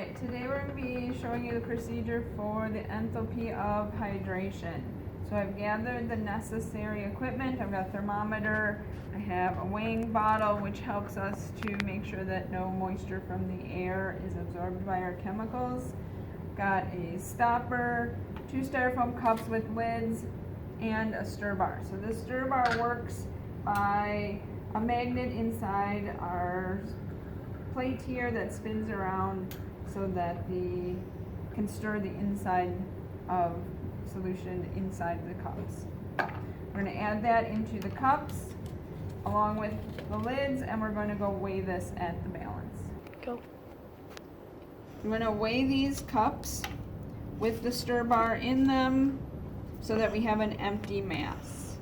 Alright, today we're going to be showing you the procedure for the enthalpy of hydration. So I've gathered the necessary equipment. I've got a thermometer, I have a weighing bottle which helps us to make sure that no moisture from the air is absorbed by our chemicals. Got a stopper, 2 styrofoam cups with lids, and a stir bar. So this stir bar works by a magnet inside our plate here that spins around so that can stir the inside of solution inside the cups. We're going to add that into the cups along with the lids, and we're going to go weigh this at the balance. Go. I'm going to weigh these cups with the stir bar in them so that we have an empty mass.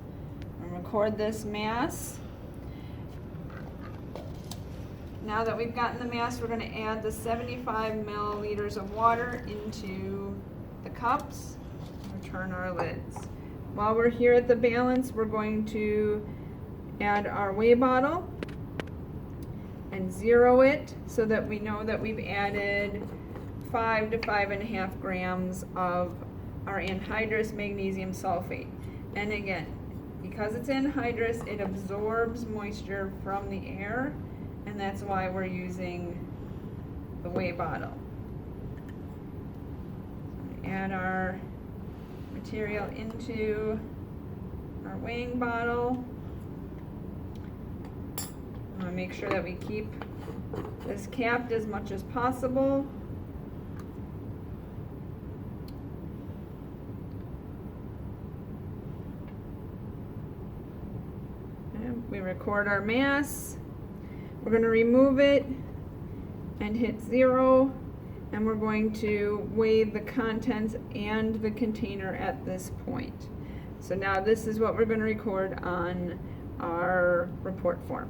I'm going to record this mass. Now that we've gotten the mass, we're going to add the 75 milliliters of water into the cups and turn our lids. While we're here at the balance, we're going to add our weigh bottle and zero it so that we know that we've added 5 to 5.5 grams of our anhydrous magnesium sulfate. And again, because it's anhydrous, it absorbs moisture from the air, and that's why we're using the weigh bottle. Add our material into our weighing bottle. I want to make sure that we keep this capped as much as possible. And we record our mass. We're going to remove it and hit 0, and we're going to weigh the contents and the container at this point. So now this is what we're going to record on our report form.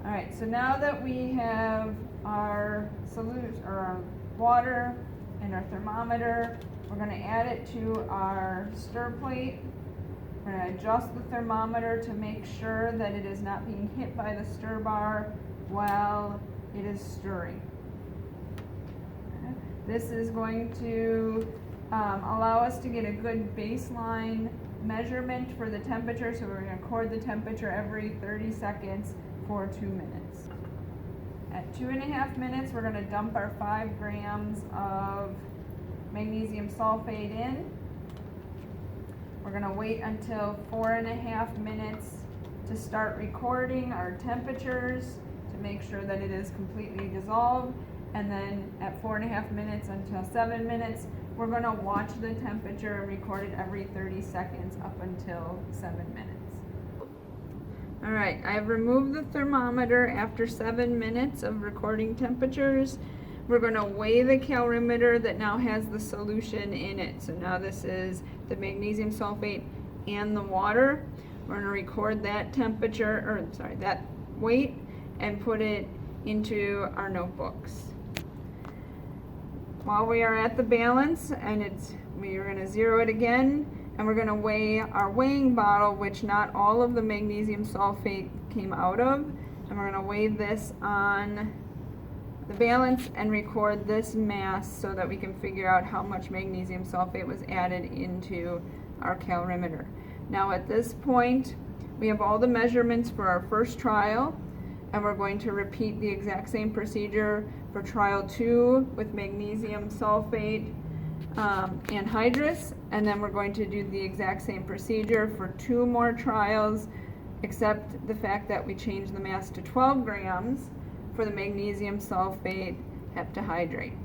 Alright, so now that we have our solute or our water and our thermometer, we're going to add it to our stir plate. We're going to adjust the thermometer to make sure that it is not being hit by the stir bar while it is stirring. This is going to allow us to get a good baseline measurement for the temperature, so we're going to record the temperature every 30 seconds for 2 minutes. At 2.5 minutes, we're going to dump our 5 grams of magnesium sulfate in. We're going to wait until 4.5 minutes to start recording our temperatures to make sure that it is completely dissolved. And then at 4.5 minutes until 7 minutes, we're going to watch the temperature and record it every 30 seconds up until 7 minutes. Alright, I've removed the thermometer after 7 minutes of recording temperatures. We're going to weigh the calorimeter that now has the solution in it. So now this is the magnesium sulfate and the water. We're going to record that temperature, or sorry, that weight, and put it into our notebooks. While we are at the balance, and we are going to zero it again, and we're going to weigh our weighing bottle, which not all of the magnesium sulfate came out of, and we're going to weigh this on the balance and record this mass so that we can figure out how much magnesium sulfate was added into our calorimeter. Now at this point, we have all the measurements for our first trial, and we're going to repeat the exact same procedure for trial 2 with magnesium sulfate anhydrous, and then we're going to do the exact same procedure for 2 more trials, except the fact that we changed the mass to 12 grams for the magnesium sulfate heptahydrate.